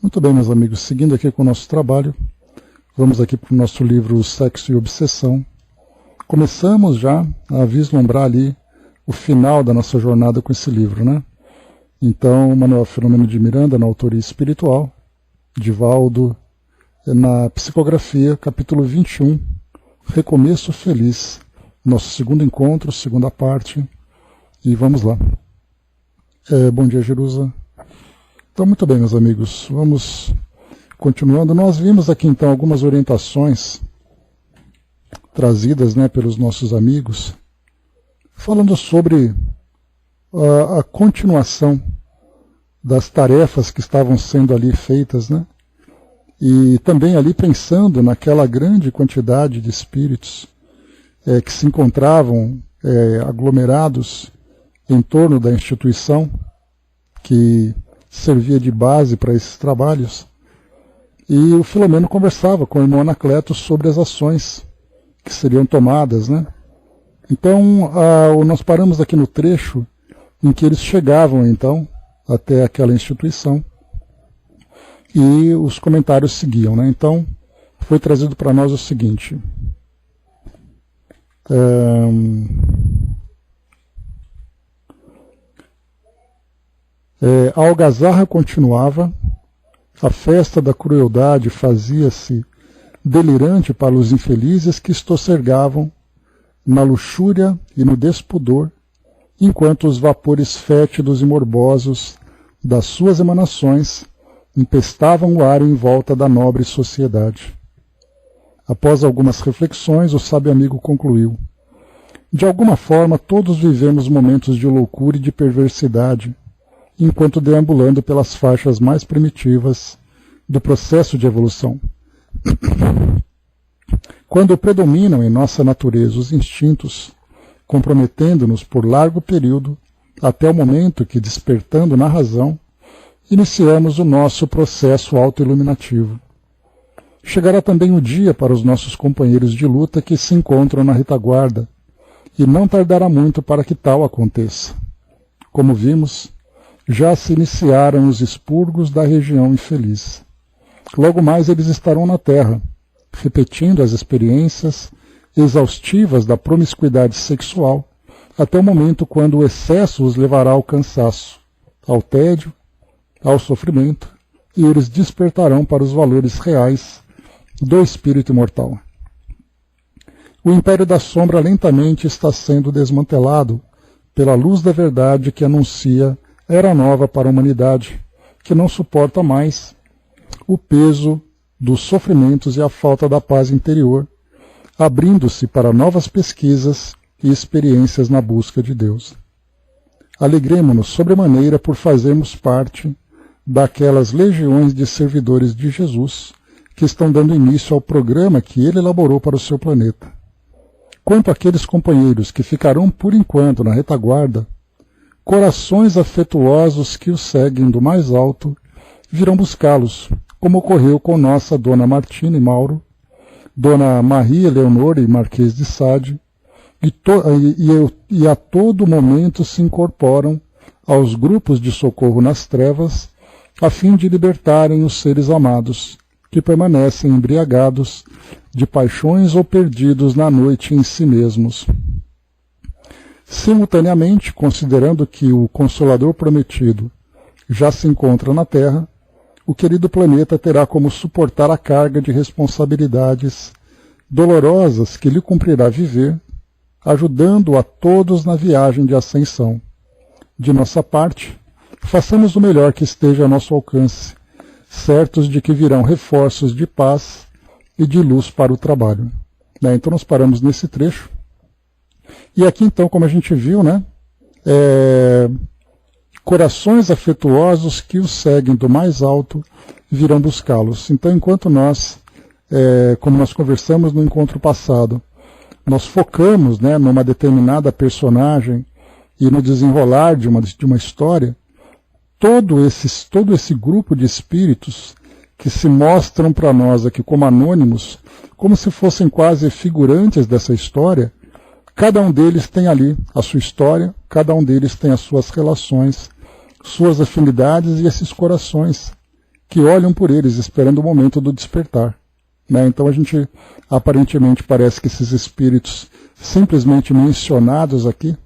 Muito bem, meus amigos, seguindo aqui com o nosso trabalho, vamos aqui para o nosso livro Sexo e Obsessão. Começamos já a vislumbrar ali o final da nossa jornada com esse livro, né? Então, Manuel Filomeno de Miranda, na autoria espiritual, Divaldo, na psicografia, capítulo 21, Recomeço Feliz, nosso segundo encontro, segunda parte, e vamos lá. Bom dia, Jerusa. Então, muito bem, meus amigos, vamos continuando. Nós vimos aqui, então, algumas orientações trazidas, né, pelos nossos amigos, falando sobre a continuação das tarefas que estavam sendo ali feitas, né, e também ali pensando naquela grande quantidade de espíritos que se encontravam aglomerados em torno da instituição que servia de base para esses trabalhos, e o Filomeno conversava com o irmão Anacleto sobre as ações que seriam tomadas, né? Então, nós paramos aqui no trecho em que eles chegavam, então, até aquela instituição, e os comentários seguiam, né? Então, foi trazido para nós o seguinte: a algazarra continuava, a festa da crueldade fazia-se delirante para os infelizes que estocergavam na luxúria e no despudor, enquanto os vapores fétidos e morbosos das suas emanações empestavam o ar em volta da nobre sociedade. Após algumas reflexões, o sábio amigo concluiu: de alguma forma todos vivemos momentos de loucura e de perversidade, enquanto deambulando pelas faixas mais primitivas do processo de evolução. Quando predominam em nossa natureza os instintos, comprometendo-nos por largo período, até o momento que, despertando na razão, iniciamos o nosso processo autoiluminativo. Chegará também o dia para os nossos companheiros de luta que se encontram na retaguarda, e não tardará muito para que tal aconteça. Como vimos, já se iniciaram os expurgos da região infeliz. Logo mais eles estarão na Terra, repetindo as experiências exaustivas da promiscuidade sexual, até o momento quando o excesso os levará ao cansaço, ao tédio, ao sofrimento, e eles despertarão para os valores reais do espírito imortal. O império da sombra lentamente está sendo desmantelado pela luz da verdade que anuncia era nova para a humanidade, que não suporta mais o peso dos sofrimentos e a falta da paz interior, abrindo-se para novas pesquisas e experiências na busca de Deus. Alegremo-nos sobremaneira por fazermos parte daquelas legiões de servidores de Jesus que estão dando início ao programa que ele elaborou para o seu planeta. Quanto àqueles companheiros que ficarão por enquanto na retaguarda, corações afetuosos que os seguem do mais alto virão buscá-los, como ocorreu com nossa Dona Martina e Mauro, Dona Maria Leonor e Marquês de Sade, e a todo momento se incorporam aos grupos de socorro nas trevas, a fim de libertarem os seres amados, que permanecem embriagados de paixões ou perdidos na noite em si mesmos. Simultaneamente, considerando que o Consolador prometido já se encontra na Terra, o querido planeta terá como suportar a carga de responsabilidades dolorosas que lhe cumprirá viver, ajudando a todos na viagem de ascensão. De nossa parte, façamos o melhor que esteja a nosso alcance, certos de que virão reforços de paz e de luz para o trabalho. Então nós paramos nesse trecho. E aqui então, como a gente viu, né, corações afetuosos que os seguem do mais alto virão buscá-los. Então, enquanto nós, como nós conversamos no encontro passado, nós focamos, né, numa determinada personagem e no desenrolar de uma história, todo esse grupo de espíritos que se mostram para nós aqui como anônimos, como se fossem quase figurantes dessa história, cada um deles tem ali a sua história, cada um deles tem as suas relações, suas afinidades e esses corações que olham por eles esperando o momento do despertar. Né? Então a gente, aparentemente, parece que esses espíritos simplesmente mencionados aqui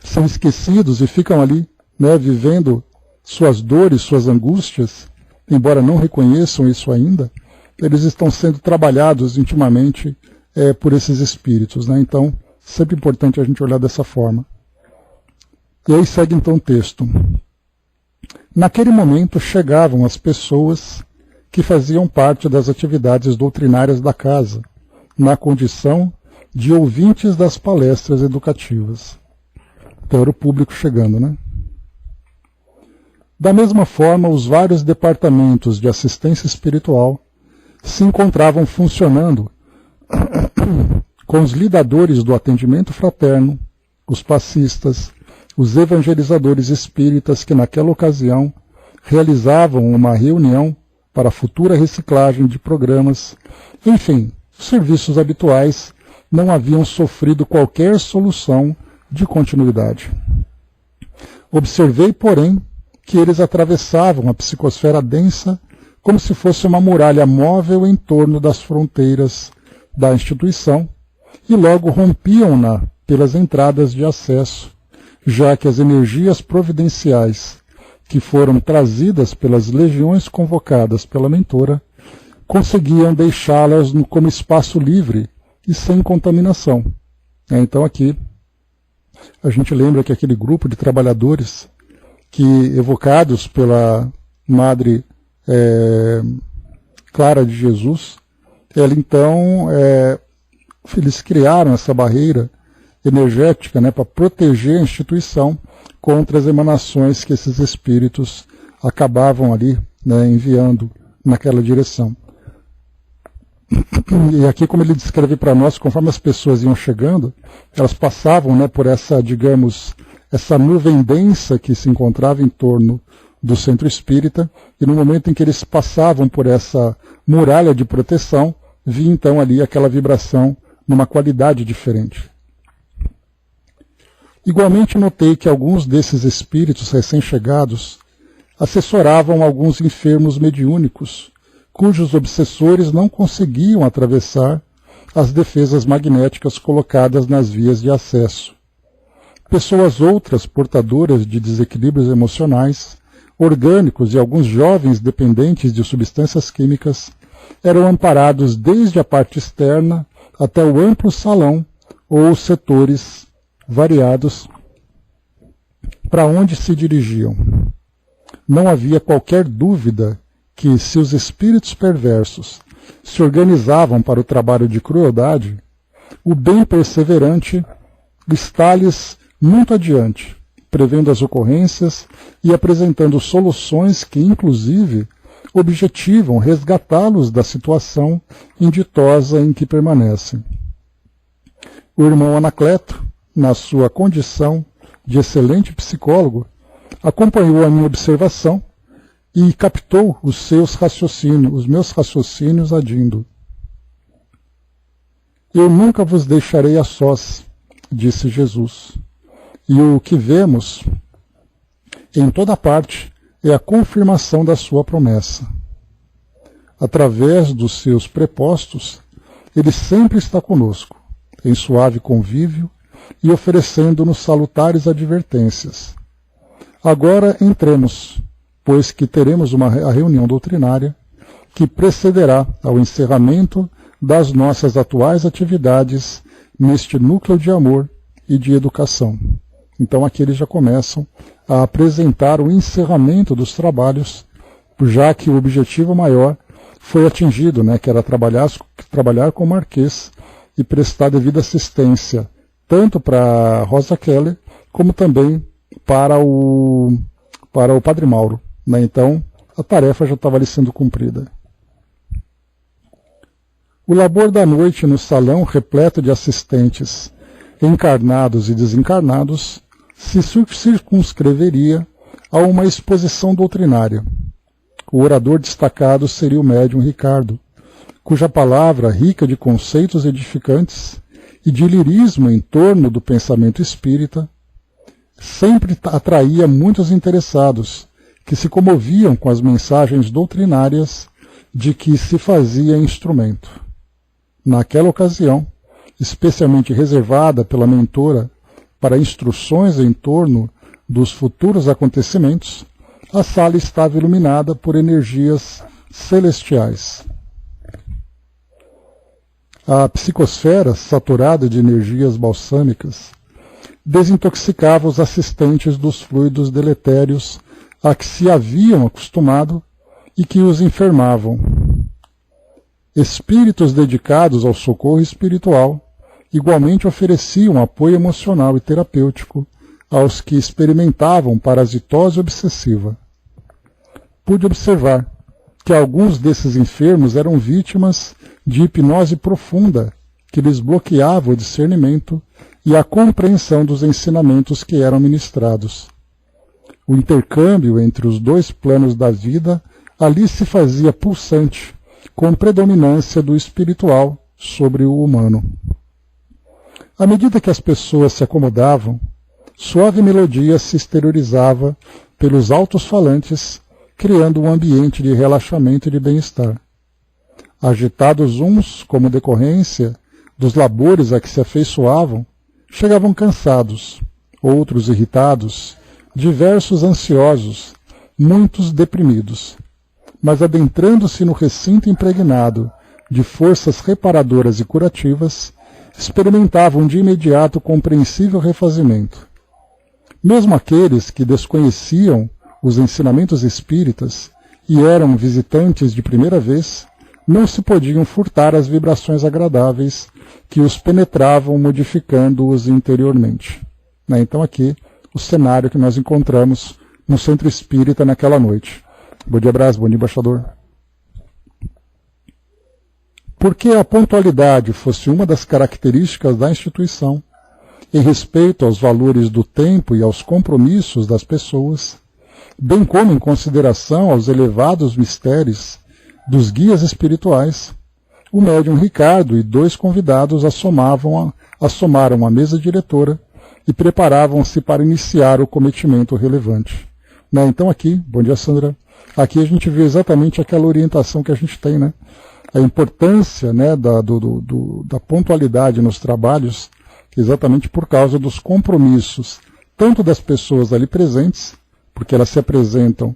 são esquecidos e ficam ali, né, vivendo suas dores, suas angústias, embora não reconheçam isso ainda, eles estão sendo trabalhados intimamente por esses espíritos. Né? Então, sempre importante a gente olhar dessa forma. E aí segue então o texto. Naquele momento chegavam as pessoas que faziam parte das atividades doutrinárias da casa, na condição de ouvintes das palestras educativas. Então era o público chegando, né? Da mesma forma, os vários departamentos de assistência espiritual se encontravam funcionando com os lidadores do atendimento fraterno, os passistas, os evangelizadores espíritas que naquela ocasião realizavam uma reunião para a futura reciclagem de programas. Enfim, os serviços habituais não haviam sofrido qualquer solução de continuidade. Observei, porém, que eles atravessavam a psicosfera densa como se fosse uma muralha móvel em torno das fronteiras da instituição e logo rompiam-na pelas entradas de acesso, já que as energias providenciais que foram trazidas pelas legiões convocadas pela mentora conseguiam deixá-las como espaço livre e sem contaminação. Então aqui a gente lembra que aquele grupo de trabalhadores que, evocados pela Madre Clara de Jesus, eles criaram essa barreira energética, né, para proteger a instituição contra as emanações que esses espíritos acabavam ali, né, enviando naquela direção. E aqui, como ele descreve para nós, conforme as pessoas iam chegando, elas passavam, né, por essa, digamos, essa nuvem densa que se encontrava em torno do centro espírita, e no momento em que eles passavam por essa muralha de proteção, vinha então ali aquela vibração numa qualidade diferente. Igualmente notei que alguns desses espíritos recém-chegados assessoravam alguns enfermos mediúnicos, cujos obsessores não conseguiam atravessar as defesas magnéticas colocadas nas vias de acesso. Pessoas outras portadoras de desequilíbrios emocionais, orgânicos e alguns jovens dependentes de substâncias químicas eram amparados desde a parte externa até o amplo salão ou setores variados para onde se dirigiam. Não havia qualquer dúvida que, se os espíritos perversos se organizavam para o trabalho de crueldade, o bem perseverante está-lhes muito adiante, prevendo as ocorrências e apresentando soluções que, inclusive, objetivam resgatá-los da situação inditosa em que permanecem. O irmão Anacleto, na sua condição de excelente psicólogo, acompanhou a minha observação e captou os meus raciocínios adindo. Eu nunca vos deixarei a sós, disse Jesus, e o que vemos em toda parte é a confirmação da sua promessa. Através dos seus prepostos, ele sempre está conosco, em suave convívio e oferecendo-nos salutares advertências. Agora entremos, pois que teremos a reunião doutrinária que precederá ao encerramento das nossas atuais atividades neste núcleo de amor e de educação. Então aqui eles já começam a apresentar o encerramento dos trabalhos, já que o objetivo maior foi atingido, né, que era trabalhar com o Marquês e prestar devida assistência, tanto para Rosa Keller, como também para o Padre Mauro. Né? Então, a tarefa já estava ali sendo cumprida. O labor da noite no salão, repleto de assistentes encarnados e desencarnados, se circunscreveria a uma exposição doutrinária. O orador destacado seria o médium Ricardo, cuja palavra, rica de conceitos edificantes e de lirismo em torno do pensamento espírita, sempre atraía muitos interessados, que se comoviam com as mensagens doutrinárias de que se fazia instrumento. Naquela ocasião, especialmente reservada pela mentora para instruções em torno dos futuros acontecimentos, a sala estava iluminada por energias celestiais. A psicosfera, saturada de energias balsâmicas, desintoxicava os assistentes dos fluidos deletérios a que se haviam acostumado e que os enfermavam. Espíritos dedicados ao socorro espiritual igualmente ofereciam apoio emocional e terapêutico aos que experimentavam parasitose obsessiva. Pude observar que alguns desses enfermos eram vítimas de hipnose profunda que lhes bloqueava o discernimento e a compreensão dos ensinamentos que eram ministrados. O intercâmbio entre os dois planos da vida ali se fazia pulsante, com predominância do espiritual sobre o humano. À medida que as pessoas se acomodavam, suave melodia se exteriorizava pelos altos falantes, criando um ambiente de relaxamento e de bem-estar. Agitados uns como decorrência dos labores a que se afeiçoavam, chegavam cansados, outros irritados, diversos ansiosos, muitos deprimidos. Mas adentrando-se no recinto impregnado de forças reparadoras e curativas, experimentavam de imediato compreensível refazimento. Mesmo aqueles que desconheciam os ensinamentos espíritas e eram visitantes de primeira vez, não se podiam furtar as vibrações agradáveis que os penetravam, modificando-os interiormente. Então aqui, o cenário que nós encontramos no Centro Espírita naquela noite. Bom dia, Brás, bom dia, embaixador. Porque a pontualidade fosse uma das características da instituição, em respeito aos valores do tempo e aos compromissos das pessoas, bem como em consideração aos elevados mistérios dos guias espirituais, o médium Ricardo e dois convidados assomaram a mesa diretora e preparavam-se para iniciar o cometimento relevante. Então aqui, bom dia, Sandra, aqui a gente vê exatamente aquela orientação que a gente tem, né? A importância, né, da pontualidade nos trabalhos, exatamente por causa dos compromissos, tanto das pessoas ali presentes, porque elas se apresentam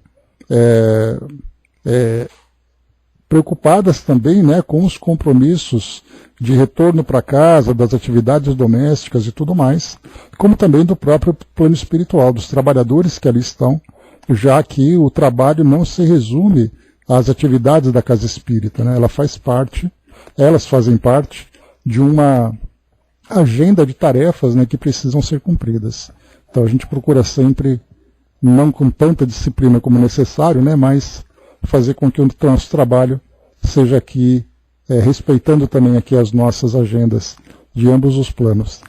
preocupadas também, né, com os compromissos de retorno para casa, das atividades domésticas e tudo mais, como também do próprio plano espiritual, dos trabalhadores que ali estão, já que o trabalho não se resume às atividades da casa espírita, né? Elas fazem parte de uma agenda de tarefas, né, que precisam ser cumpridas. Então a gente procura sempre, não com tanta disciplina como necessário, né, mas fazer com que o nosso trabalho seja aqui, respeitando também aqui as nossas agendas de ambos os planos.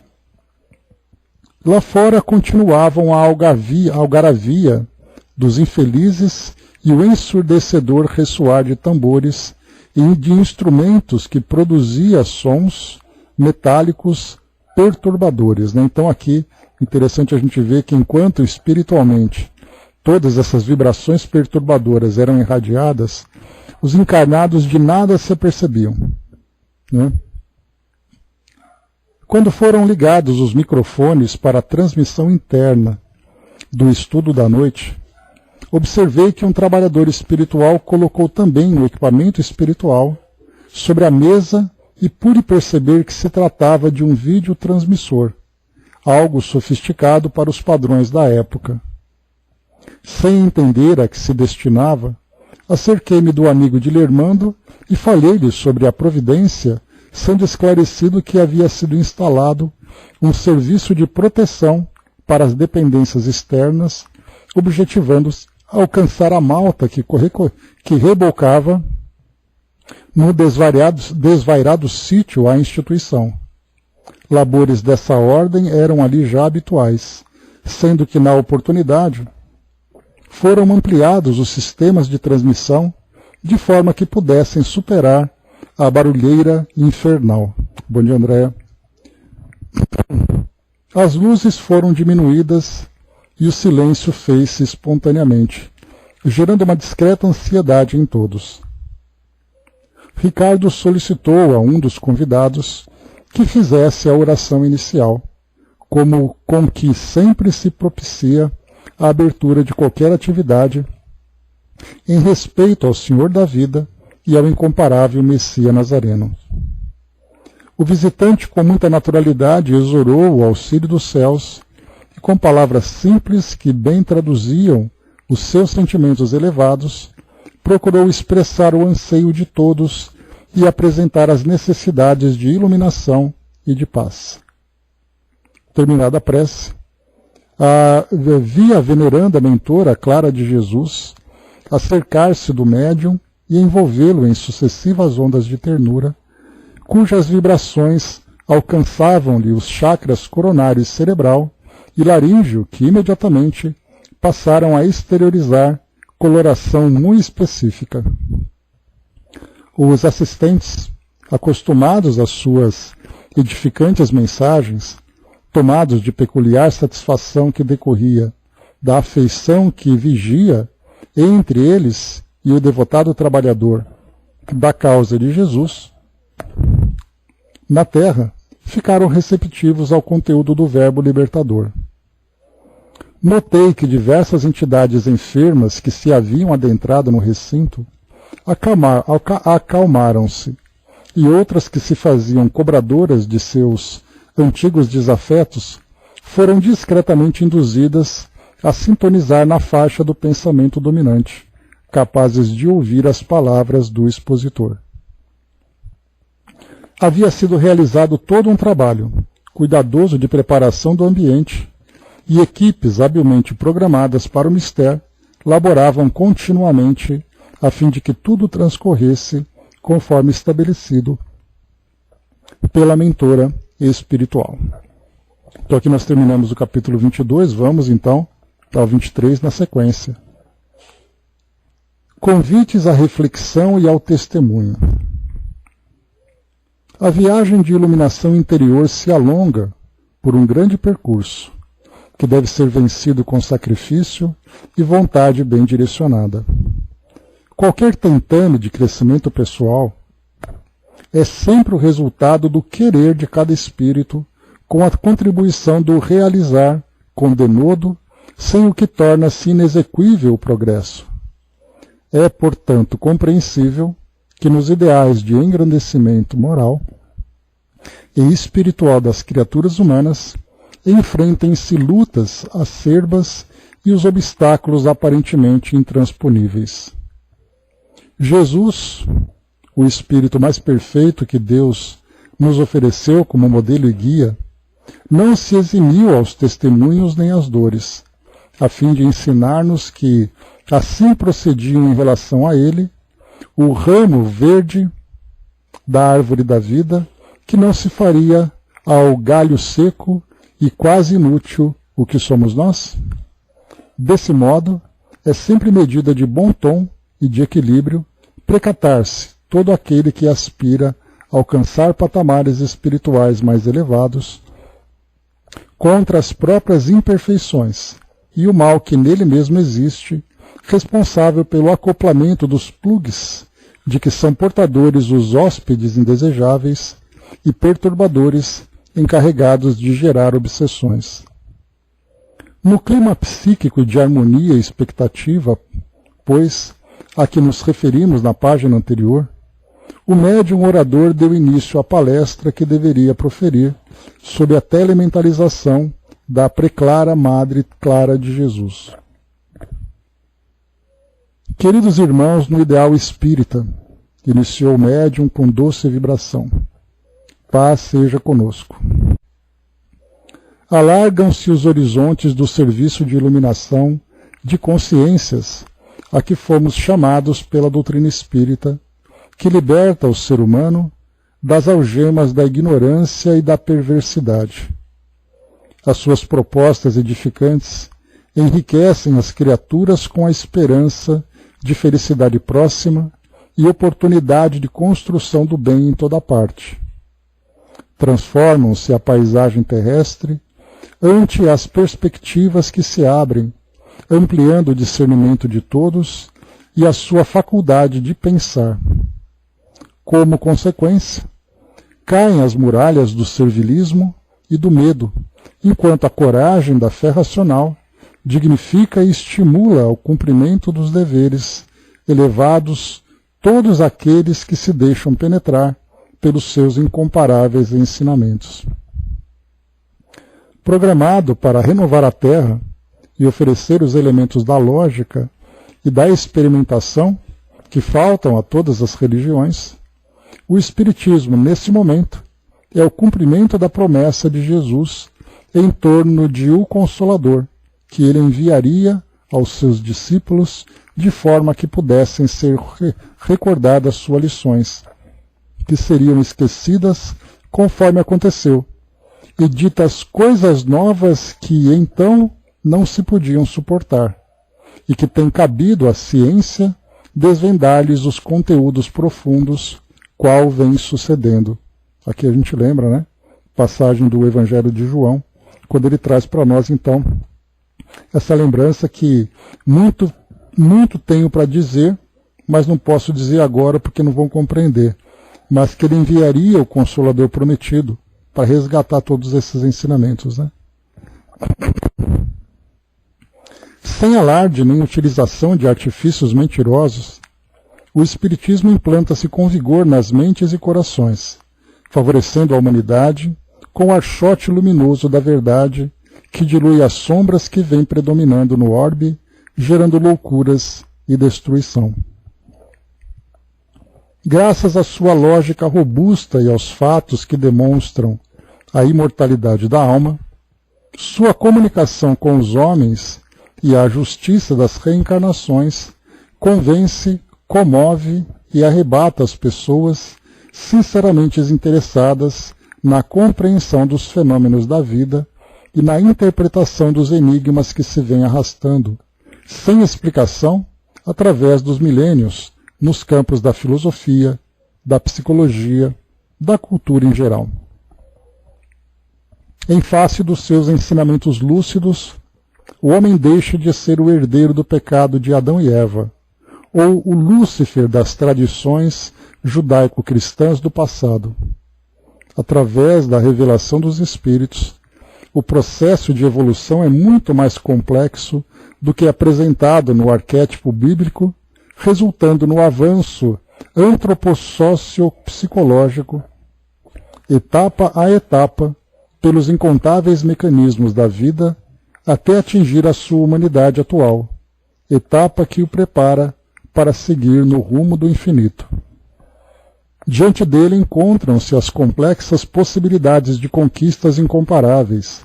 Lá fora continuavam a algaravia dos infelizes e o ensurdecedor ressoar de tambores e de instrumentos que produzia sons metálicos perturbadores, né? Então aqui, interessante a gente ver que enquanto espiritualmente todas essas vibrações perturbadoras eram irradiadas, os encarnados de nada se apercebiam, né? Quando foram ligados os microfones para a transmissão interna do estudo da noite, observei que um trabalhador espiritual colocou também o equipamento espiritual sobre a mesa e pude perceber que se tratava de um videotransmissor, algo sofisticado para os padrões da época. Sem entender a que se destinava, acerquei-me do amigo Dilermando e falei-lhe sobre a providência, sendo esclarecido que havia sido instalado um serviço de proteção para as dependências externas, objetivando alcançar a malta que rebocava no desvairado sítio à instituição. Labores dessa ordem eram ali já habituais, sendo que na oportunidade foram ampliados os sistemas de transmissão de forma que pudessem superar a barulheira infernal. Bom dia, Andréa. As luzes foram diminuídas e o silêncio fez-se espontaneamente, gerando uma discreta ansiedade em todos. Ricardo solicitou a um dos convidados que fizesse a oração inicial, como com que sempre se propicia a abertura de qualquer atividade, em respeito ao Senhor da vida e ao incomparável Messias Nazareno. O visitante, com muita naturalidade, exorou o auxílio dos céus e, com palavras simples que bem traduziam os seus sentimentos elevados, procurou expressar o anseio de todos e apresentar as necessidades de iluminação e de paz. Terminada a prece, via a veneranda mentora Clara de Jesus acercar-se do médium e envolvê-lo em sucessivas ondas de ternura, cujas vibrações alcançavam-lhe os chakras coronário e cerebral e laríngeo, que imediatamente passaram a exteriorizar coloração muito específica. Os assistentes, acostumados às suas edificantes mensagens, tomados de peculiar satisfação que decorria da afeição que vigia entre eles e o devotado trabalhador da causa de Jesus, na terra, ficaram receptivos ao conteúdo do verbo libertador. Notei que diversas entidades enfermas que se haviam adentrado no recinto acalmaram-se, e outras que se faziam cobradoras de seus antigos desafetos foram discretamente induzidas a sintonizar na faixa do pensamento dominante, capazes de ouvir as palavras do expositor. Havia sido realizado todo um trabalho cuidadoso de preparação do ambiente, e equipes habilmente programadas para o mistério laboravam continuamente a fim de que tudo transcorresse conforme estabelecido pela mentora espiritual. Então aqui nós terminamos o capítulo 22, vamos então ao 23 na sequência. Convites à reflexão e ao testemunho. A viagem de iluminação interior se alonga por um grande percurso, que deve ser vencido com sacrifício e vontade bem direcionada. Qualquer tentame de crescimento pessoal é sempre o resultado do querer de cada espírito, com a contribuição do realizar com denodo, sem o que torna-se inexequível o progresso. É, portanto, compreensível que nos ideais de engrandecimento moral e espiritual das criaturas humanas enfrentem-se lutas acerbas e os obstáculos aparentemente intransponíveis. Jesus, o Espírito mais perfeito que Deus nos ofereceu como modelo e guia, não se eximiu aos testemunhos nem às dores, a fim de ensinar-nos que assim procediam em relação a Ele o ramo verde da árvore da vida, que não se faria ao galho seco e quase inútil o que somos nós? Desse modo, é sempre medida de bom tom e de equilíbrio precatar-se todo aquele que aspira a alcançar patamares espirituais mais elevados contra as próprias imperfeições e o mal que nele mesmo existe, responsável pelo acoplamento dos plugs de que são portadores os hóspedes indesejáveis e perturbadores encarregados de gerar obsessões. No clima psíquico de harmonia e expectativa, pois, a que nos referimos na página anterior, o médium orador deu início à palestra que deveria proferir sobre a telementalização da preclara Madre Clara de Jesus. Queridos irmãos no ideal espírita, iniciou o médium com doce vibração. Paz seja conosco. Alargam-se os horizontes do serviço de iluminação de consciências a que fomos chamados pela doutrina espírita, que liberta o ser humano das algemas da ignorância e da perversidade. As suas propostas edificantes enriquecem as criaturas com a esperança de felicidade próxima e oportunidade de construção do bem em toda parte. Transformam-se a paisagem terrestre ante as perspectivas que se abrem ampliando o discernimento de todos e a sua faculdade de pensar. Como consequência, caem as muralhas do servilismo e do medo, enquanto a coragem da fé racional dignifica e estimula ao cumprimento dos deveres elevados todos aqueles que se deixam penetrar pelos seus incomparáveis ensinamentos. Programado para renovar a Terra e oferecer os elementos da lógica e da experimentação que faltam a todas as religiões, o Espiritismo, nesse momento, é o cumprimento da promessa de Jesus em torno de o Consolador, que ele enviaria aos seus discípulos de forma que pudessem ser recordadas suas lições, que seriam esquecidas conforme aconteceu, e ditas coisas novas que então não se podiam suportar, e que tem cabido à ciência desvendar-lhes os conteúdos profundos, qual vem sucedendo. Aqui a gente lembra, né? Passagem do Evangelho de João, quando ele traz para nós, então, essa lembrança que muito tenho para dizer, mas não posso dizer agora porque não vão compreender, mas que ele enviaria o Consolador prometido para resgatar todos esses ensinamentos, né? Sem alarde nem utilização de artifícios mentirosos, o Espiritismo implanta-se com vigor nas mentes e corações, favorecendo a humanidade com o archote luminoso da verdade que dilui as sombras que vêm predominando no orbe, gerando loucuras e destruição. Graças à sua lógica robusta e aos fatos que demonstram a imortalidade da alma, sua comunicação com os homens e a justiça das reencarnações convence, comove e arrebata as pessoas sinceramente interessadas na compreensão dos fenômenos da vida e na interpretação dos enigmas que se vêm arrastando, sem explicação, através dos milênios, nos campos da filosofia, da psicologia, da cultura em geral. Em face dos seus ensinamentos lúcidos, o homem deixa de ser o herdeiro do pecado de Adão e Eva, ou o Lúcifer das tradições judaico-cristãs do passado. Através da revelação dos Espíritos, o processo de evolução é muito mais complexo do que apresentado no arquétipo bíblico, resultando no avanço antropossócio-psicológico, etapa a etapa, pelos incontáveis mecanismos da vida, até atingir a sua humanidade atual, etapa que o prepara para seguir no rumo do infinito. Diante dele encontram-se as complexas possibilidades de conquistas incomparáveis,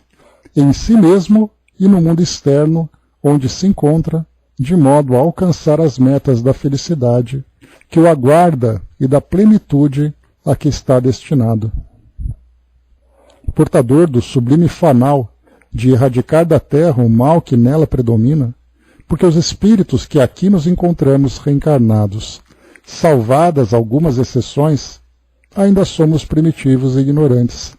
em si mesmo e no mundo externo, onde se encontra, de modo a alcançar as metas da felicidade, que o aguarda e da plenitude a que está destinado. Portador do sublime fanal de erradicar da terra o mal que nela predomina, porque os espíritos que aqui nos encontramos reencarnados, salvadas algumas exceções, ainda somos primitivos e ignorantes.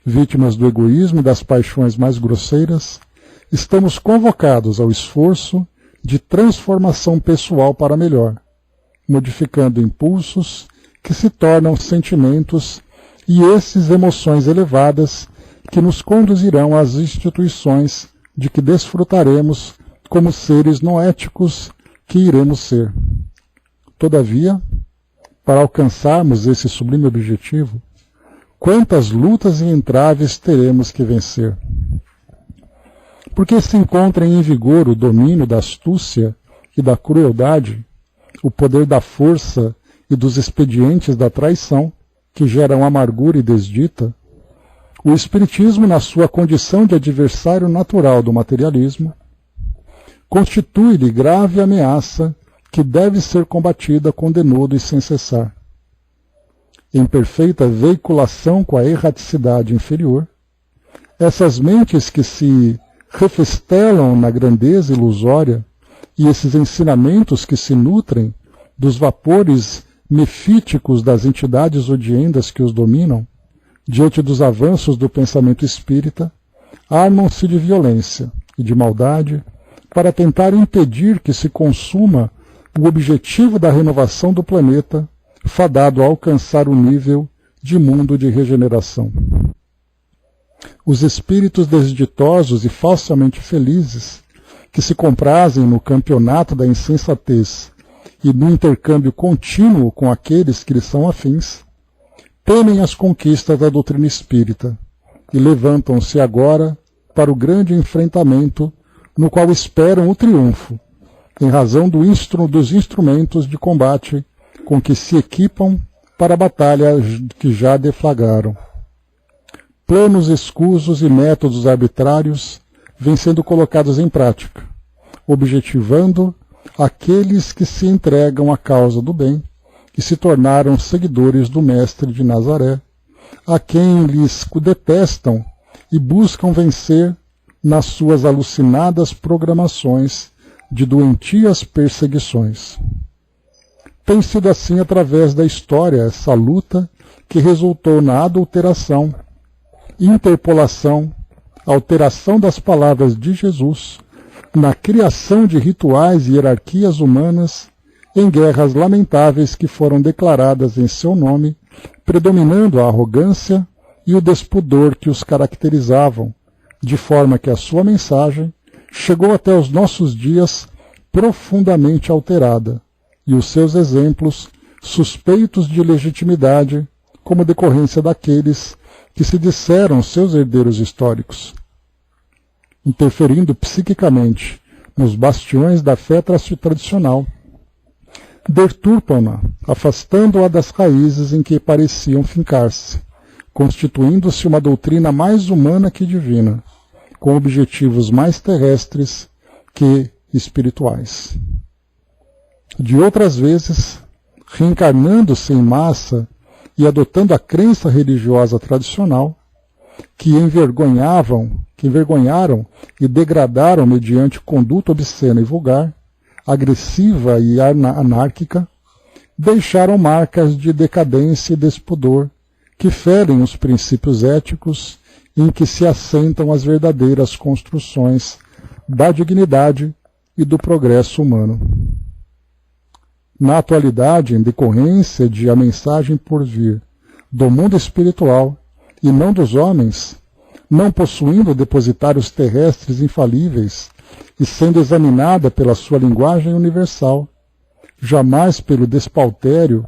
Vítimas do egoísmo e das paixões mais grosseiras, estamos convocados ao esforço de transformação pessoal para melhor, modificando impulsos que se tornam sentimentos e esses emoções elevadas que nos conduzirão às instituições de que desfrutaremos como seres noéticos que iremos ser. Todavia, para alcançarmos esse sublime objetivo, quantas lutas e entraves teremos que vencer? Porque se encontra em vigor o domínio da astúcia e da crueldade, o poder da força e dos expedientes da traição, que geram amargura e desdita, o Espiritismo, na sua condição de adversário natural do materialismo, constitui-lhe grave ameaça que deve ser combatida com denodo e sem cessar. Em perfeita veiculação com a erraticidade inferior, essas mentes que se refestelam na grandeza ilusória e esses ensinamentos que se nutrem dos vapores mefíticos das entidades odiendas que os dominam, diante dos avanços do pensamento espírita, armam-se de violência e de maldade para tentar impedir que se consuma o objetivo da renovação do planeta, fadado a alcançar o nível de mundo de regeneração. Os espíritos desditosos e falsamente felizes, que se comprazem no campeonato da insensatez e no intercâmbio contínuo com aqueles que lhes são afins, temem as conquistas da doutrina espírita e levantam-se agora para o grande enfrentamento no qual esperam o triunfo, em razão dos instrumentos de combate com que se equipam para a batalha que já deflagraram. Planos escusos e métodos arbitrários vêm sendo colocados em prática, objetivando aqueles que se entregam à causa do bem e se tornaram seguidores do Mestre de Nazaré, a quem lhes detestam e buscam vencer nas suas alucinadas programações de doentias perseguições. Tem sido assim através da história essa luta que resultou na adulteração, interpolação, alteração das palavras de Jesus, na criação de rituais e hierarquias humanas, em guerras lamentáveis que foram declaradas em seu nome, predominando a arrogância e o despudor que os caracterizavam, de forma que a sua mensagem chegou até os nossos dias profundamente alterada, e os seus exemplos suspeitos de legitimidade como decorrência daqueles que se disseram seus herdeiros históricos, interferindo psiquicamente nos bastiões da fé tradicional, deturpam-na, afastando-a das raízes em que pareciam fincar-se, constituindo-se uma doutrina mais humana que divina, com objetivos mais terrestres que espirituais. De outras vezes, reencarnando-se em massa e adotando a crença religiosa tradicional, que envergonharam e degradaram mediante conduta obscena e vulgar, agressiva e anárquica, deixaram marcas de decadência e despudor que ferem os princípios éticos em que se assentam as verdadeiras construções da dignidade e do progresso humano. Na atualidade, em decorrência de a mensagem por vir do mundo espiritual e não dos homens, não possuindo depositários terrestres infalíveis e sendo examinada pela sua linguagem universal, jamais pelo despautério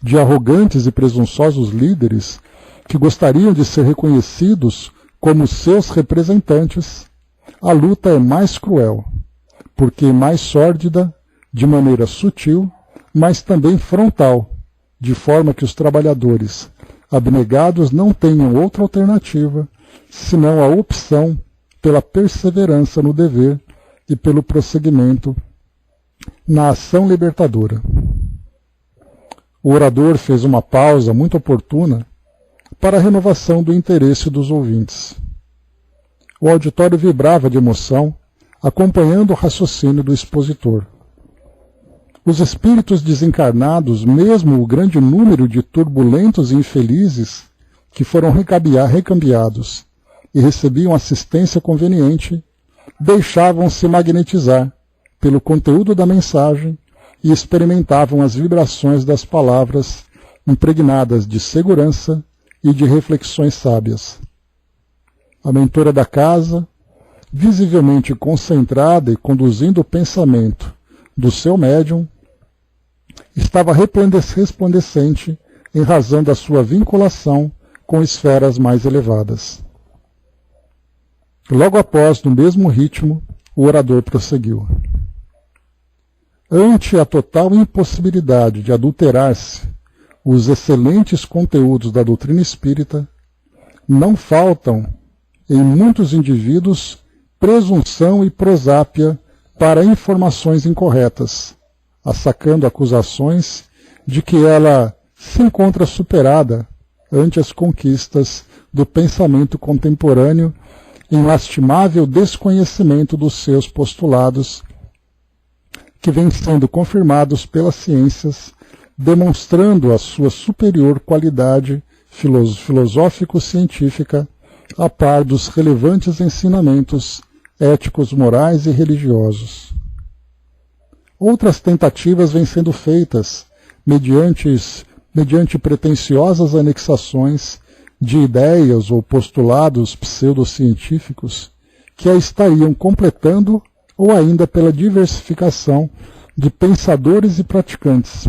de arrogantes e presunçosos líderes que gostariam de ser reconhecidos como seus representantes, a luta é mais cruel, porque mais sórdida, de maneira sutil, mas também frontal, de forma que os trabalhadores abnegados não tenham outra alternativa senão a opção pela perseverança no dever e pelo prosseguimento na ação libertadora. O orador fez uma pausa muito oportuna para a renovação do interesse dos ouvintes. O auditório vibrava de emoção, acompanhando o raciocínio do expositor. Os espíritos desencarnados, mesmo o grande número de turbulentos e infelizes que foram recambiados e recebiam assistência conveniente, deixavam-se magnetizar pelo conteúdo da mensagem e experimentavam as vibrações das palavras impregnadas de segurança e de reflexões sábias. A mentora da casa, visivelmente concentrada e conduzindo o pensamento do seu médium, estava resplandecente em razão da sua vinculação com esferas mais elevadas. Logo após, no mesmo ritmo, o orador prosseguiu. Ante a total impossibilidade de adulterar-se os excelentes conteúdos da doutrina espírita, não faltam, em muitos indivíduos, presunção e prosápia para informações incorretas, assacando acusações de que ela se encontra superada ante as conquistas do pensamento contemporâneo em lastimável desconhecimento dos seus postulados, que vêm sendo confirmados pelas ciências, demonstrando a sua superior qualidade filosófico-científica a par dos relevantes ensinamentos éticos, morais e religiosos. Outras tentativas vêm sendo feitas mediante pretensiosas anexações de ideias ou postulados pseudocientíficos que a estariam completando ou ainda pela diversificação de pensadores e praticantes,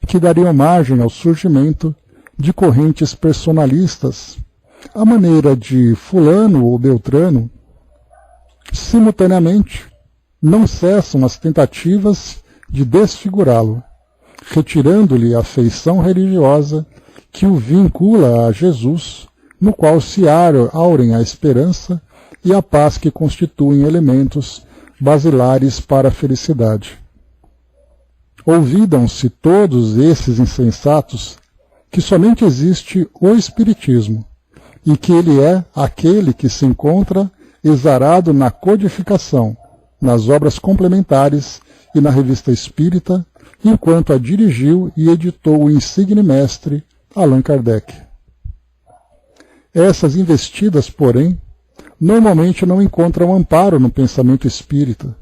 que dariam margem ao surgimento de correntes personalistas, à maneira de fulano ou beltrano. Simultaneamente, não cessam as tentativas de desfigurá-lo, retirando-lhe a feição religiosa que o vincula a Jesus, no qual se aurem a esperança e a paz que constituem elementos basilares para a felicidade. Olvidam-se todos esses insensatos que somente existe o Espiritismo e que ele é aquele que se encontra exarado na codificação, nas obras complementares e na Revista Espírita, enquanto a dirigiu e editou o insigne mestre Allan Kardec. Essas investidas, porém, normalmente não encontram amparo no pensamento espírita,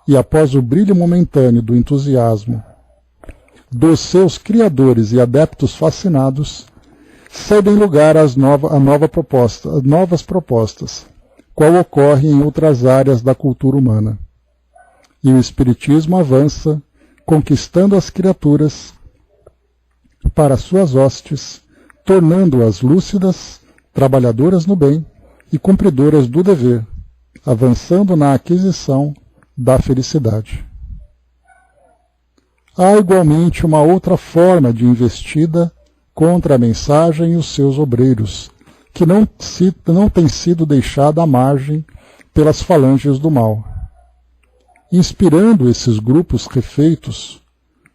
e após o brilho momentâneo do entusiasmo dos seus criadores e adeptos fascinados, cedem lugar às novas propostas, qual ocorre em outras áreas da cultura humana. E o Espiritismo avança, conquistando as criaturas para suas hostes, tornando-as lúcidas, trabalhadoras no bem e cumpridoras do dever, avançando na aquisição da felicidade. Há igualmente uma outra forma de investida contra a mensagem e os seus obreiros, que não tem sido deixada à margem pelas falanges do mal. Inspirando esses grupos refeitos,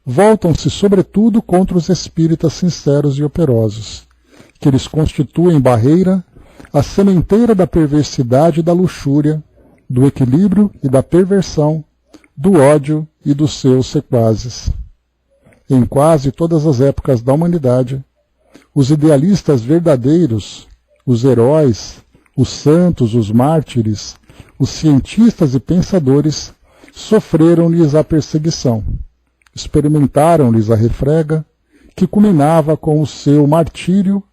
voltam-se sobretudo contra os espíritas sinceros e operosos, que eles constituem barreira à sementeira da perversidade e da luxúria, do equilíbrio e da perversão, do ódio e dos seus sequazes. Em quase todas as épocas da humanidade, os idealistas verdadeiros, os heróis, os santos, os mártires, os cientistas e pensadores sofreram-lhes a perseguição, experimentaram-lhes a refrega, que culminava com o seu martírio,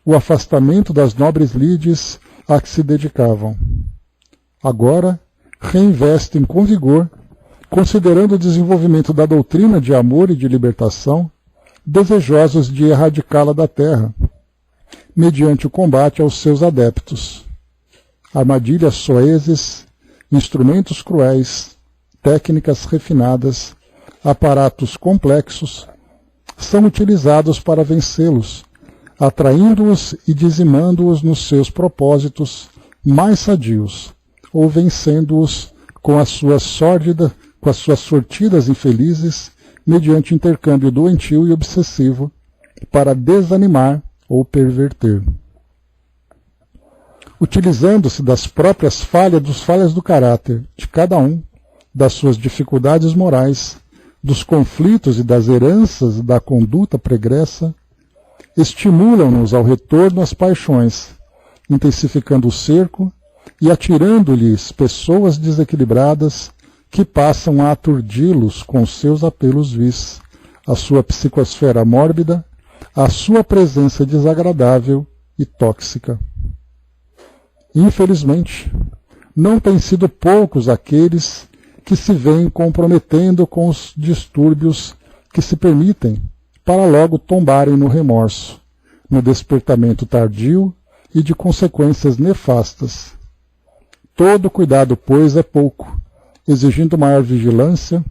o afastamento das nobres lides a que se dedicavam. Agora, reinvestem com vigor, considerando o desenvolvimento da doutrina de amor e de libertação, desejosos de erradicá-la da terra, mediante o combate aos seus adeptos. Armadilhas soezes, instrumentos cruéis, técnicas refinadas, aparatos complexos, são utilizados para vencê-los, atraindo-os e dizimando-os nos seus propósitos mais sadios, ou vencendo-os com as suas sortidas infelizes, mediante intercâmbio doentio e obsessivo, para desanimar ou perverter. Utilizando-se das próprias falhas do caráter de cada um, das suas dificuldades morais, dos conflitos e das heranças da conduta pregressa, estimulam-nos ao retorno às paixões, intensificando o cerco e atirando-lhes pessoas desequilibradas que passam a aturdi-los com seus apelos vis, a sua psicosfera mórbida, a sua presença desagradável e tóxica. Infelizmente, não têm sido poucos aqueles que se veem comprometendo com os distúrbios que se permitem para logo tombarem no remorso, no despertamento tardio e de consequências nefastas. Todo cuidado, pois, é pouco, exigindo maior vigilância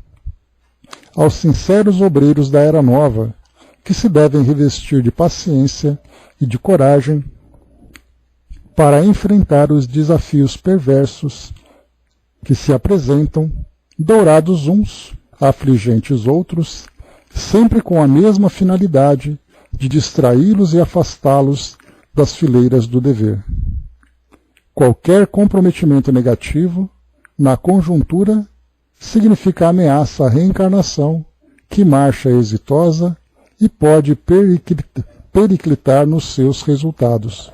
aos sinceros obreiros da Era Nova, que se devem revestir de paciência e de coragem para enfrentar os desafios perversos que se apresentam, dourados uns, afligentes outros, sempre com a mesma finalidade de distraí-los e afastá-los das fileiras do dever. Qualquer comprometimento negativo, na conjuntura, significa ameaça à reencarnação, que marcha exitosa e pode periclitar nos seus resultados.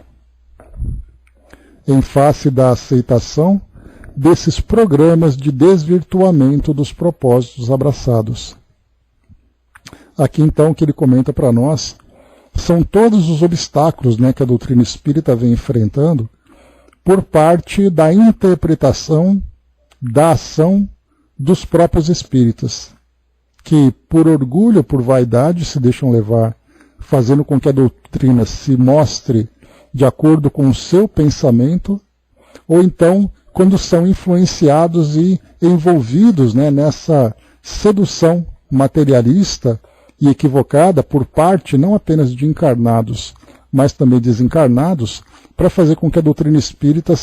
Em face da aceitação desses programas de desvirtuamento dos propósitos abraçados. Aqui então o que ele comenta para nós são todos os obstáculos, né, que a doutrina espírita vem enfrentando por parte da interpretação da ação dos próprios espíritas, que por orgulho, por vaidade, se deixam levar, fazendo com que a doutrina se mostre de acordo com o seu pensamento, ou então quando são influenciados e envolvidos, né, nessa sedução materialista e equivocada por parte não apenas de encarnados, mas também desencarnados, para fazer com que a doutrina espírita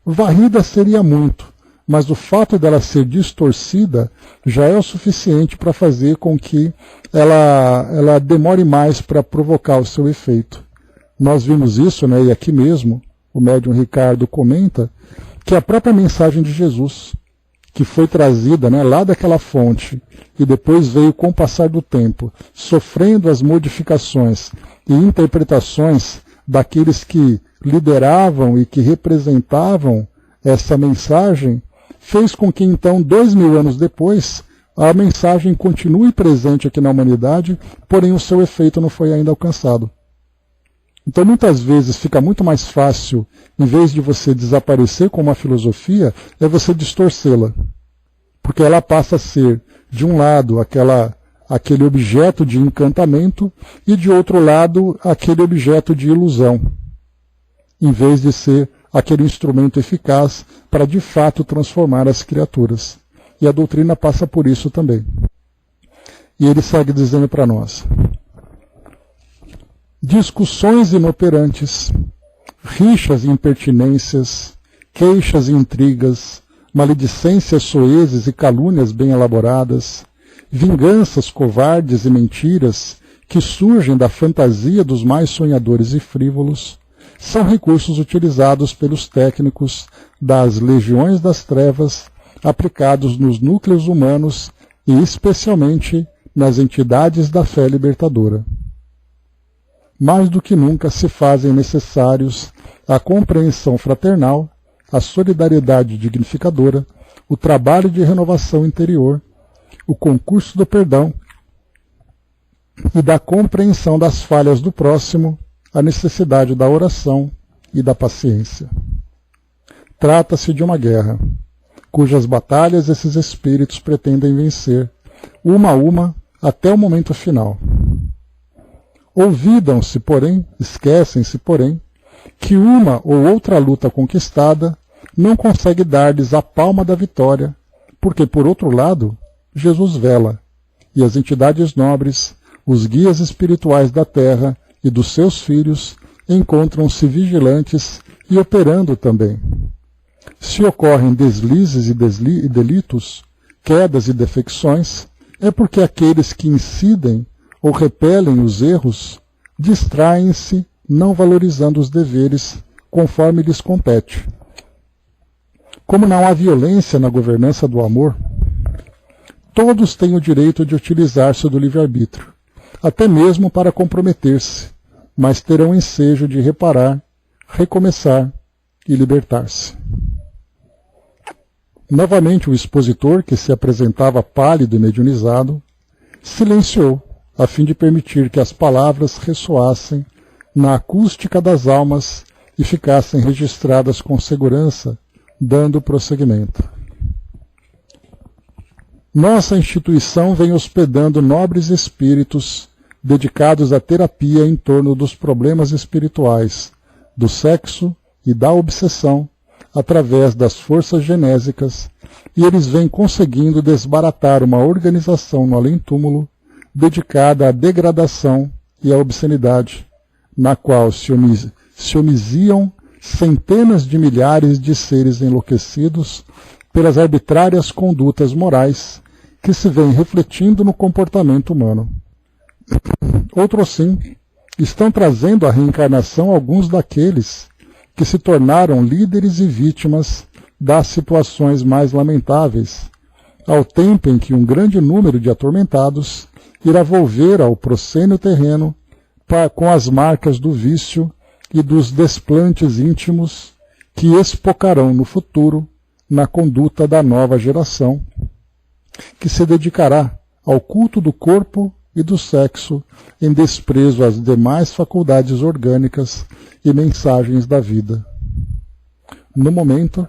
varrida seria muito, mas o fato dela ser distorcida já é o suficiente para fazer com que ela demore mais para provocar o seu efeito. Nós vimos isso, né, e aqui mesmo o médium Ricardo comenta que a própria mensagem de Jesus, que foi trazida, né, lá daquela fonte e depois veio com o passar do tempo, sofrendo as modificações e interpretações daqueles que lideravam e que representavam essa mensagem, fez com que então, 2000 anos depois, a mensagem continue presente aqui na humanidade, porém o seu efeito não foi ainda alcançado. Então muitas vezes fica muito mais fácil, em vez de você desaparecer com uma filosofia, é você distorcê-la. Porque ela passa a ser, de um lado, aquele objeto de encantamento, e de outro lado, aquele objeto de ilusão, em vez de ser aquele instrumento eficaz para de fato transformar as criaturas. E a doutrina passa por isso também. E ele segue dizendo para nós: discussões inoperantes, rixas e impertinências, queixas e intrigas, maledicências soezes e calúnias bem elaboradas, vinganças covardes e mentiras que surgem da fantasia dos mais sonhadores e frívolos, são recursos utilizados pelos técnicos das legiões das trevas, aplicados nos núcleos humanos e especialmente nas entidades da fé libertadora. Mais do que nunca se fazem necessários a compreensão fraternal, a solidariedade dignificadora, o trabalho de renovação interior, o concurso do perdão e da compreensão das falhas do próximo, a necessidade da oração e da paciência. Trata-se de uma guerra, cujas batalhas esses espíritos pretendem vencer, uma a uma, até o momento final. Olvidam-se, porém, esquecem-se, porém, que uma ou outra luta conquistada não consegue dar-lhes a palma da vitória, porque, por outro lado, Jesus vela, e as entidades nobres, os guias espirituais da terra e dos seus filhos, encontram-se vigilantes e operando também. Se ocorrem deslizes e delitos, quedas e defecções, é porque aqueles que incidem ou repelem os erros distraem-se, não valorizando os deveres conforme lhes compete. Como não há violência na governança do amor, todos têm o direito de utilizar-se do livre-arbítrio, até mesmo para comprometer-se, mas terão ensejo de reparar, recomeçar e libertar-se. Novamente o expositor, que se apresentava pálido e mediunizado, silenciou, a fim de permitir que as palavras ressoassem na acústica das almas e ficassem registradas com segurança, dando prosseguimento. Nossa instituição vem hospedando nobres espíritos dedicados à terapia em torno dos problemas espirituais, do sexo e da obsessão, através das forças genésicas, e eles vêm conseguindo desbaratar uma organização no além-túmulo dedicada à degradação e à obscenidade, na qual se omisiam centenas de milhares de seres enlouquecidos pelas arbitrárias condutas morais que se vêm refletindo no comportamento humano. Outros sim, estão trazendo à reencarnação alguns daqueles que se tornaram líderes e vítimas das situações mais lamentáveis, ao tempo em que um grande número de atormentados irá volver ao proscênio terreno com as marcas do vício e dos desplantes íntimos que espocarão no futuro na conduta da nova geração, que se dedicará ao culto do corpo e do sexo em desprezo às demais faculdades orgânicas e mensagens da vida. No momento,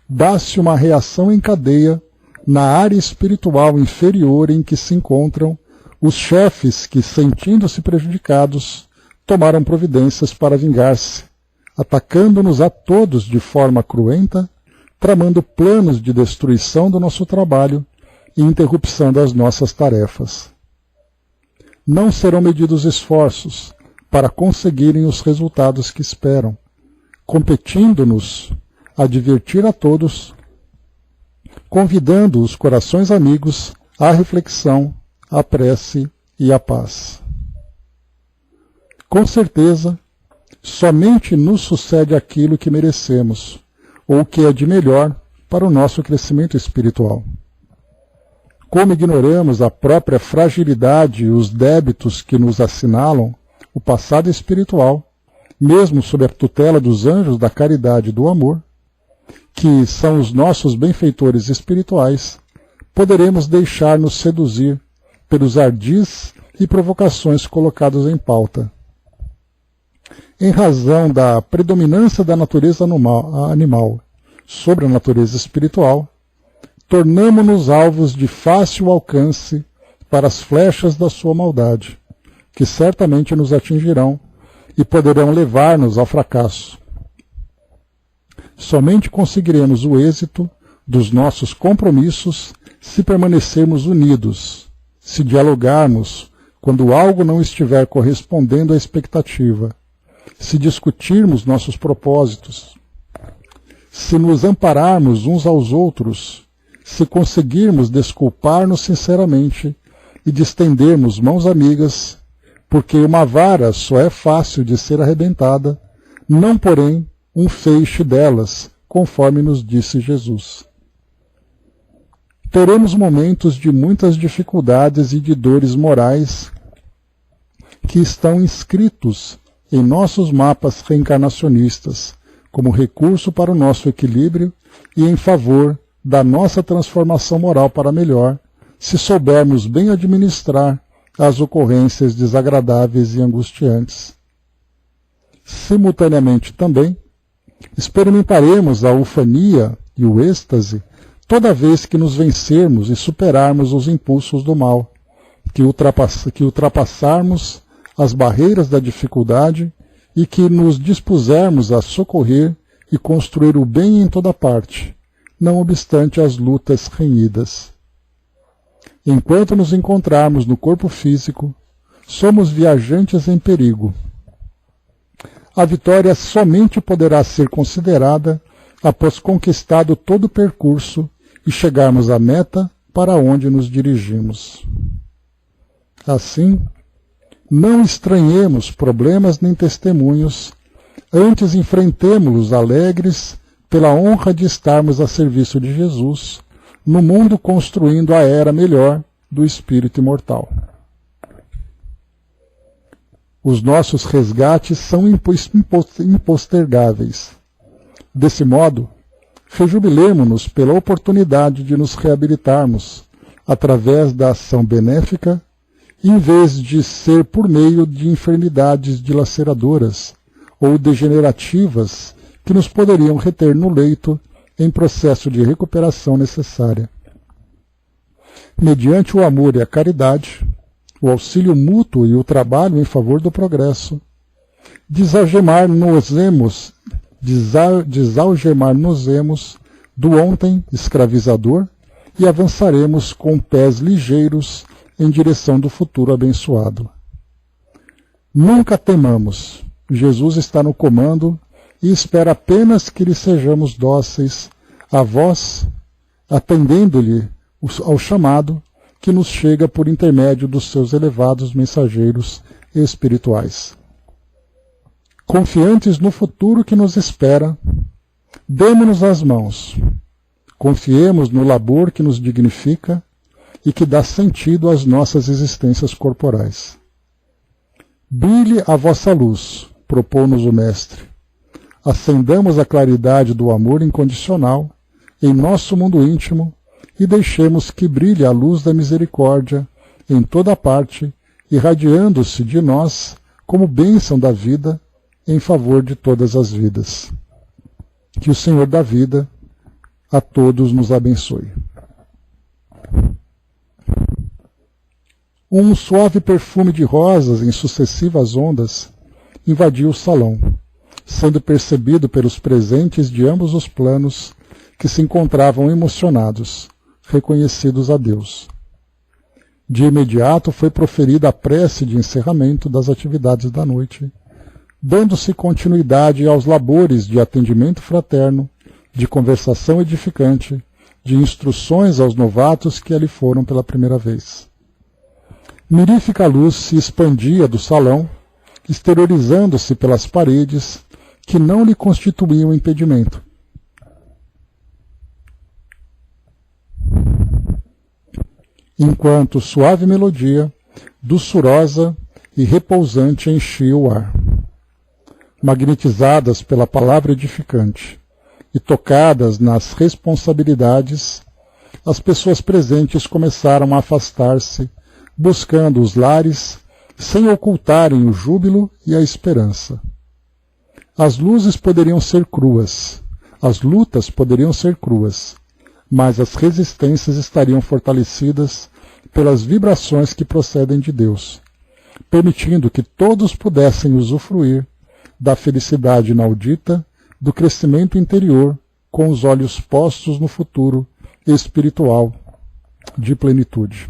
dá-se uma reação em cadeia na área espiritual inferior em que se encontram os chefes que, sentindo-se prejudicados, tomaram providências para vingar-se, atacando-nos a todos de forma cruenta, tramando planos de destruição do nosso trabalho e interrupção das nossas tarefas. Não serão medidos esforços para conseguirem os resultados que esperam, competindo-nos a divertir a todos, convidando os corações amigos à reflexão, à prece e à paz. Com certeza, somente nos sucede aquilo que merecemos, ou que é de melhor para o nosso crescimento espiritual. Como ignoramos a própria fragilidade e os débitos que nos assinalam o passado espiritual, mesmo sob a tutela dos anjos da caridade e do amor, que são os nossos benfeitores espirituais, poderemos deixar-nos seduzir pelos ardis e provocações colocados em pauta. Em razão da predominância da natureza animal sobre a natureza espiritual, tornamo-nos alvos de fácil alcance para as flechas da sua maldade, que certamente nos atingirão e poderão levar-nos ao fracasso. Somente conseguiremos o êxito dos nossos compromissos se permanecermos unidos, se dialogarmos quando algo não estiver correspondendo à expectativa, se discutirmos nossos propósitos, se nos ampararmos uns aos outros, se conseguirmos desculpar-nos sinceramente e distendermos mãos amigas, porque uma vara só é fácil de ser arrebentada, não porém um feixe delas, conforme nos disse Jesus. Teremos momentos de muitas dificuldades e de dores morais que estão inscritos em nossos mapas reencarnacionistas, como recurso para o nosso equilíbrio e em favor da nossa transformação moral para melhor, se soubermos bem administrar as ocorrências desagradáveis e angustiantes. Simultaneamente também, experimentaremos a ufania e o êxtase toda vez que nos vencermos e superarmos os impulsos do mal, que ultrapassarmos as barreiras da dificuldade e que nos dispusermos a socorrer e construir o bem em toda parte, não obstante as lutas renhidas. Enquanto nos encontrarmos no corpo físico, somos viajantes em perigo. A vitória somente poderá ser considerada após conquistado todo o percurso e chegarmos à meta para onde nos dirigimos. Assim, não estranhemos problemas nem testemunhos, antes enfrentemo-los alegres pela honra de estarmos a serviço de Jesus, no mundo construindo a era melhor do espírito imortal. Os nossos resgates são impostergáveis. Desse modo, rejubilemo-nos pela oportunidade de nos reabilitarmos através da ação benéfica, em vez de ser por meio de enfermidades dilaceradoras ou degenerativas que nos poderiam reter no leito em processo de recuperação necessária. Mediante o amor e a caridade, o auxílio mútuo e o trabalho em favor do progresso, desalgemar-nos-emos do ontem escravizador e avançaremos com pés ligeiros em direção do futuro abençoado. Nunca temamos, Jesus está no comando e espera apenas que lhe sejamos dóceis a voz, atendendo-lhe ao chamado que nos chega por intermédio dos seus elevados mensageiros espirituais. Confiantes no futuro que nos espera, demo-nos as mãos, confiemos no labor que nos dignifica e que dá sentido às nossas existências corporais. Brilhe a vossa luz, propôs-nos o Mestre. acendamos a claridade do amor incondicional em nosso mundo íntimo e deixemos que brilhe a luz da misericórdia em toda parte, irradiando-se de nós como bênção da vida em favor de todas as vidas. Que o Senhor da vida a todos nos abençoe. Um suave perfume de rosas em sucessivas ondas invadiu o salão, sendo percebido pelos presentes de ambos os planos que se encontravam emocionados, reconhecidos a Deus. De imediato foi proferida a prece de encerramento das atividades da noite, dando-se continuidade aos labores de atendimento fraterno, de conversação edificante, de instruções aos novatos que ali foram pela primeira vez. Mirífica luz se expandia do salão, exteriorizando-se pelas paredes que não lhe constituíam impedimento. Enquanto suave melodia, doçurosa e repousante enchia o ar. Magnetizadas pela palavra edificante e tocadas nas responsabilidades, as pessoas presentes começaram a afastar-se, buscando os lares, sem ocultarem o júbilo e a esperança. As luzes poderiam ser cruas, as lutas poderiam ser cruas, mas as resistências estariam fortalecidas pelas vibrações que procedem de Deus, permitindo que todos pudessem usufruir da felicidade inaudita, do crescimento interior, com os olhos postos no futuro espiritual de plenitude.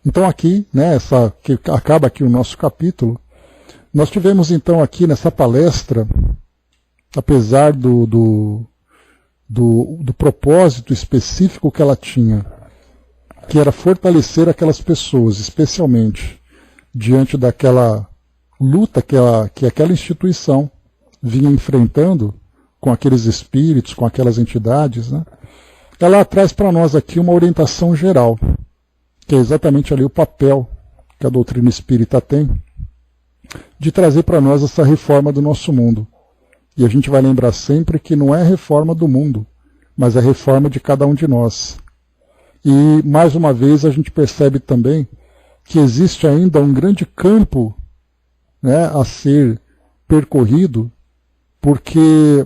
Então aqui, que acaba aqui o nosso capítulo, nós tivemos então aqui nessa palestra, apesar do propósito específico que ela tinha, que era fortalecer aquelas pessoas, especialmente diante daquela luta que aquela instituição vinha enfrentando com aqueles espíritos, com aquelas entidades, né? Ela traz para nós aqui uma orientação geral, que é exatamente ali o papel que a doutrina espírita tem, de trazer para nós essa reforma do nosso mundo. E a gente vai lembrar sempre que não é a reforma do mundo, mas é a reforma de cada um de nós. E, mais uma vez, a gente percebe também que existe ainda um grande campo, né, a ser percorrido, porque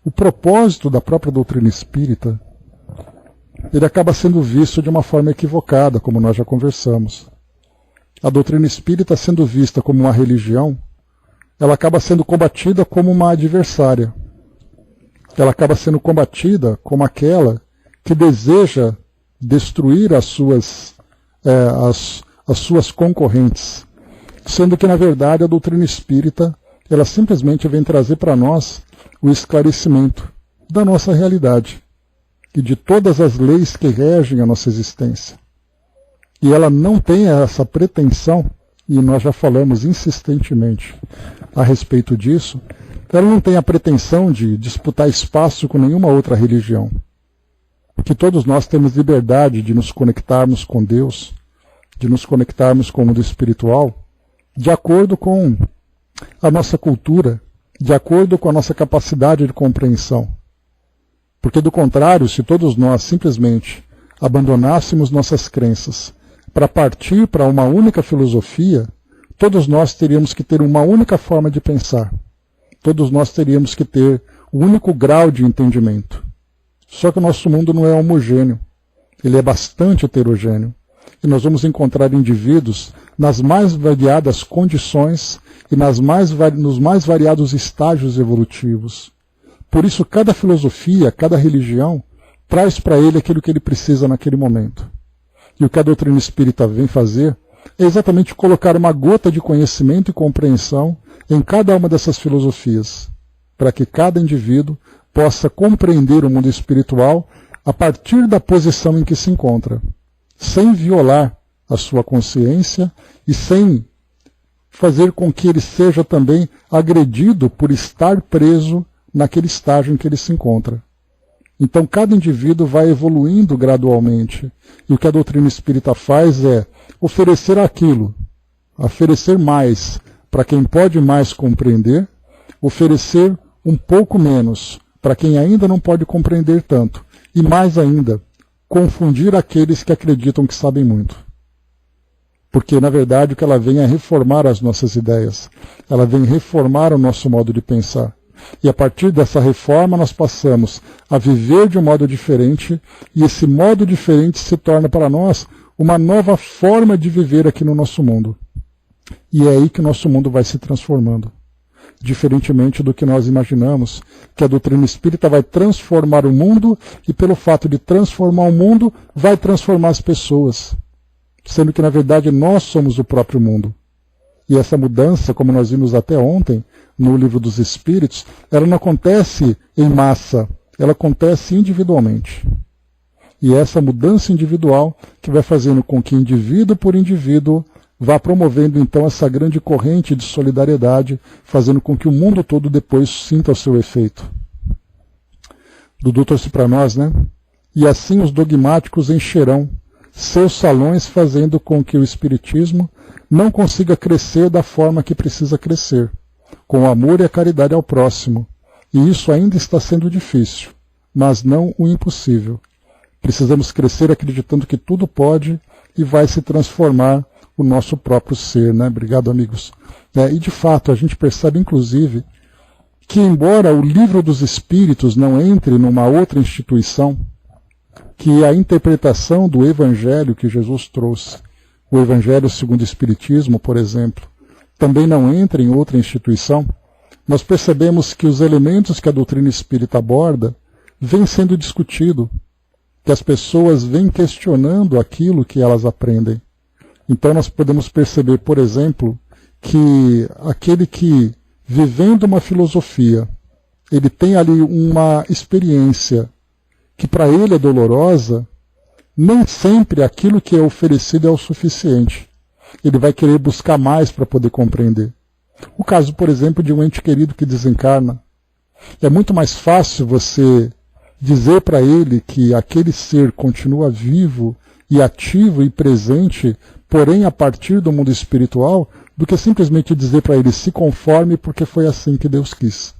o propósito da própria doutrina espírita ele acaba sendo visto de uma forma equivocada, como nós já conversamos. A doutrina espírita, sendo vista como uma religião, ela acaba sendo combatida como uma adversária. Ela acaba sendo combatida como aquela que deseja destruir as suas concorrentes. Sendo que, na verdade, a doutrina espírita ela simplesmente vem trazer para nós o esclarecimento da nossa realidade e de todas as leis que regem a nossa existência. E ela não tem essa pretensão, e nós já falamos insistentemente a respeito disso, ela não tem a pretensão de disputar espaço com nenhuma outra religião. Que todos nós temos liberdade de nos conectarmos com Deus, de nos conectarmos com o mundo espiritual, de acordo com a nossa cultura, de acordo com a nossa capacidade de compreensão. Porque, do contrário, se todos nós simplesmente abandonássemos nossas crenças para partir para uma única filosofia, todos nós teríamos que ter uma única forma de pensar. Todos nós teríamos que ter o único grau de entendimento. Só que o nosso mundo não é homogêneo. Ele é bastante heterogêneo. E nós vamos encontrar indivíduos nas mais variadas condições e nos mais variados estágios evolutivos. Por isso, cada filosofia, cada religião, traz para ele aquilo que ele precisa naquele momento. E o que a doutrina espírita vem fazer é exatamente colocar uma gota de conhecimento e compreensão em cada uma dessas filosofias, para que cada indivíduo possa compreender o mundo espiritual a partir da posição em que se encontra, sem violar a sua consciência e sem fazer com que ele seja também agredido por estar preso naquele estágio em que ele se encontra. Então cada indivíduo vai evoluindo gradualmente, e o que a doutrina espírita faz é oferecer aquilo, oferecer mais para quem pode mais compreender, oferecer um pouco menos para quem ainda não pode compreender tanto, e mais ainda, confundir aqueles que acreditam que sabem muito. Porque, na verdade, o que ela vem é reformar as nossas ideias, ela vem reformar o nosso modo de pensar. E a partir dessa reforma nós passamos a viver de um modo diferente, e esse modo diferente se torna para nós uma nova forma de viver aqui no nosso mundo. E é aí que o nosso mundo vai se transformando. Diferentemente do que nós imaginamos, que a doutrina espírita vai transformar o mundo, e pelo fato de transformar o mundo, vai transformar as pessoas. Sendo que, na verdade, nós somos o próprio mundo. E essa mudança, como nós vimos até ontem, no Livro dos Espíritos, ela não acontece em massa, ela acontece individualmente. E é essa mudança individual que vai fazendo com que indivíduo por indivíduo vá promovendo então essa grande corrente de solidariedade, fazendo com que o mundo todo depois sinta o seu efeito. Dudu trouxe para nós, né? E assim os dogmáticos encherão seus salões, fazendo com que o Espiritismo não consiga crescer da forma que precisa crescer, com o amor e a caridade ao próximo. E isso ainda está sendo difícil, mas não o impossível. Precisamos crescer acreditando que tudo pode e vai se transformar o nosso próprio ser, né? Obrigado, amigos. E de fato, a gente percebe, inclusive, que embora o Livro dos Espíritos não entre numa outra instituição, que a interpretação do Evangelho que Jesus trouxe, o Evangelho segundo o Espiritismo, por exemplo, também não entra em outra instituição, nós percebemos que os elementos que a doutrina espírita aborda vêm sendo discutido, que as pessoas vêm questionando aquilo que elas aprendem. Então nós podemos perceber, por exemplo, que aquele que, vivendo uma filosofia, ele tem ali uma experiência que para ele é dolorosa, nem sempre aquilo que é oferecido é o suficiente. Ele vai querer buscar mais para poder compreender. O caso, por exemplo, de um ente querido que desencarna. É muito mais fácil você dizer para ele que aquele ser continua vivo e ativo e presente, porém a partir do mundo espiritual, do que simplesmente dizer para ele se conforme porque foi assim que Deus quis.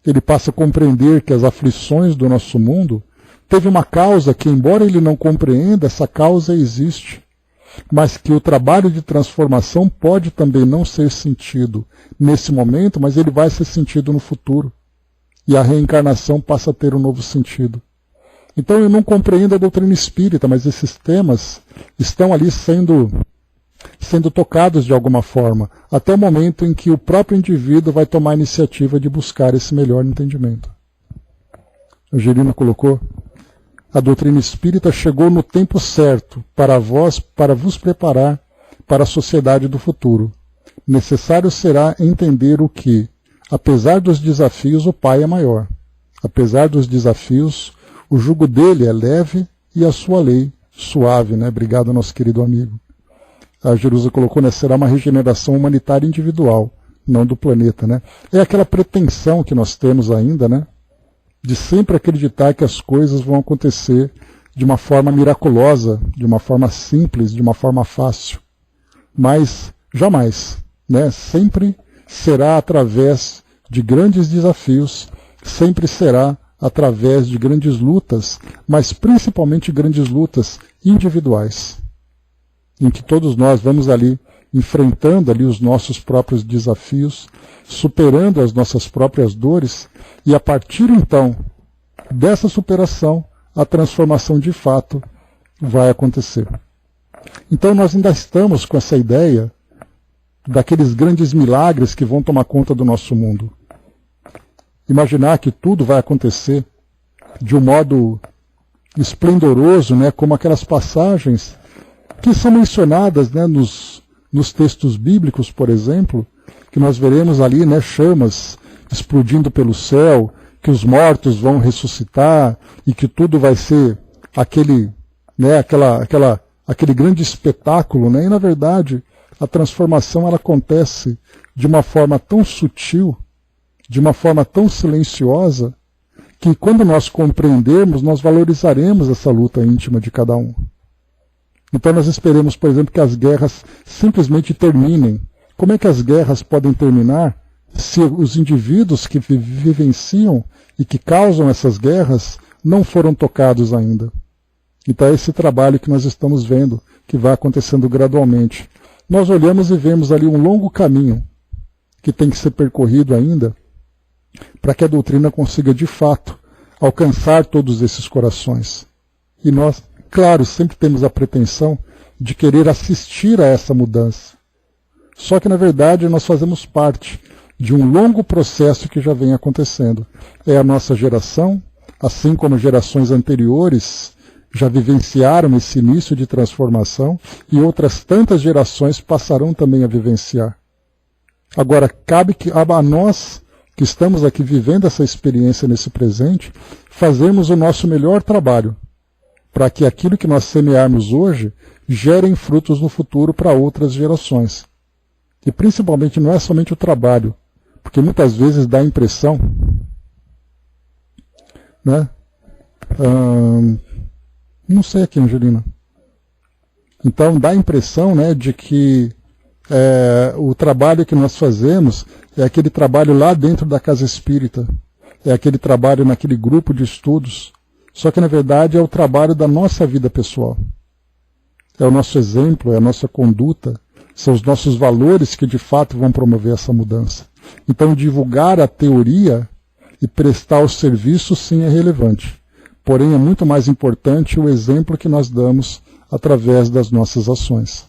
Ele passa a compreender que as aflições do nosso mundo teve uma causa que, embora ele não compreenda, essa causa existe, mas que o trabalho de transformação pode também não ser sentido nesse momento, mas ele vai ser sentido no futuro. E a reencarnação passa a ter um novo sentido. Então eu não compreendo a doutrina espírita, mas esses temas estão ali sendo tocados de alguma forma, até o momento em que o próprio indivíduo vai tomar a iniciativa de buscar esse melhor entendimento. A Angelina colocou: a doutrina espírita chegou no tempo certo para vos preparar para a sociedade do futuro. Necessário será entender o que, apesar dos desafios, o Pai é maior. Apesar dos desafios, o jugo dele é leve e a sua lei suave, né? Obrigado, nosso querido amigo. A Jerusa colocou, né? Será uma regeneração humanitária individual, não do planeta, né? É aquela pretensão que nós temos ainda, né? De sempre acreditar que as coisas vão acontecer de uma forma miraculosa, de uma forma simples, de uma forma fácil. Mas jamais, né? Sempre será através de grandes desafios, sempre será através de grandes lutas, mas principalmente grandes lutas individuais, em que todos nós vamos ali enfrentando ali os nossos próprios desafios, superando as nossas próprias dores, e a partir então dessa superação, a transformação de fato vai acontecer. Então nós ainda estamos com essa ideia daqueles grandes milagres que vão tomar conta do nosso mundo. Imaginar que tudo vai acontecer de um modo esplendoroso, né, como aquelas passagens que são mencionadas, né, nos textos bíblicos, por exemplo, que nós veremos ali, né, chamas explodindo pelo céu, que os mortos vão ressuscitar e que tudo vai ser aquele grande espetáculo, né? E na verdade a transformação ela acontece de uma forma tão sutil, de uma forma tão silenciosa, que quando nós compreendermos, nós valorizaremos essa luta íntima de cada um. Então nós esperemos, por exemplo, que as guerras simplesmente terminem. Como é que as guerras podem terminar se os indivíduos que vivenciam e que causam essas guerras não foram tocados ainda. Então é esse trabalho que nós estamos vendo, que vai acontecendo gradualmente. Nós olhamos e vemos ali um longo caminho que tem que ser percorrido ainda para que a doutrina consiga de fato alcançar todos esses corações. E nós, claro, sempre temos a pretensão de querer assistir a essa mudança. Só que na verdade nós fazemos parte de um longo processo que já vem acontecendo. É a nossa geração, assim como gerações anteriores já vivenciaram esse início de transformação e outras tantas gerações passarão também a vivenciar. Agora, cabe a nós, que estamos aqui vivendo essa experiência nesse presente, fazermos o nosso melhor trabalho, para que aquilo que nós semearmos hoje gerem frutos no futuro para outras gerações. E principalmente não é somente o trabalho, porque muitas vezes dá a impressão, né? Não sei aqui, Angelina. Então dá a impressão, né, de que o trabalho que nós fazemos é aquele trabalho lá dentro da casa espírita, é aquele trabalho naquele grupo de estudos, só que na verdade é o trabalho da nossa vida pessoal. É o nosso exemplo, é a nossa conduta, são os nossos valores que de fato vão promover essa mudança. Então divulgar a teoria e prestar o serviço sim é relevante, porém é muito mais importante o exemplo que nós damos através das nossas ações.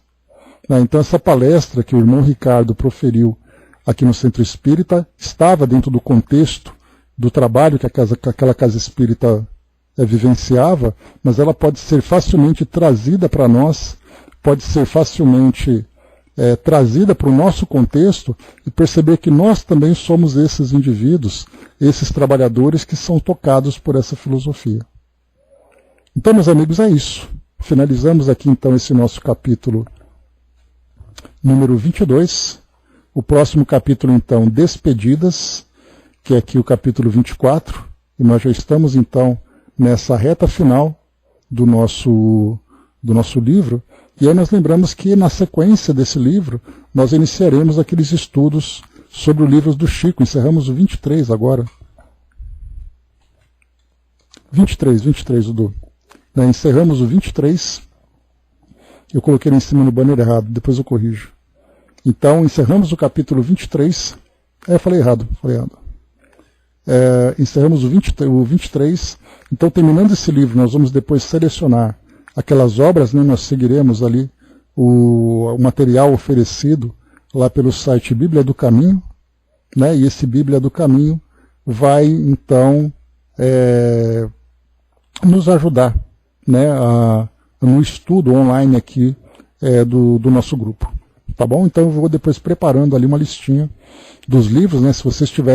Então essa palestra que o irmão Ricardo proferiu aqui no Centro Espírita estava dentro do contexto do trabalho que aquela casa espírita vivenciava, mas ela pode ser facilmente trazida para nós, pode ser facilmente trazida para o nosso contexto e perceber que nós também somos esses indivíduos, esses trabalhadores que são tocados por essa filosofia. Então, meus amigos, é isso. Finalizamos aqui então esse nosso capítulo número 22. O próximo capítulo, então, Despedidas, que é aqui o capítulo 24, e nós já estamos, então, nessa reta final do nosso livro, e aí nós lembramos que, na sequência desse livro, nós iniciaremos aqueles estudos sobre o livro do Chico. Encerramos o 23 agora. 23, Dudu. Encerramos o 23. Eu coloquei lá em cima no banner errado, depois eu corrijo. Então, encerramos o capítulo 23. Eu falei errado. Encerramos o 23. Então, terminando esse livro, nós vamos depois selecionar aquelas obras, né? Nós seguiremos ali o material oferecido lá pelo site Bíblia do Caminho, né? E esse Bíblia do Caminho vai, então, nos ajudar, né? No estudo online aqui do nosso grupo. Tá bom? Então eu vou depois preparando ali uma listinha dos livros, né? Se vocês tiverem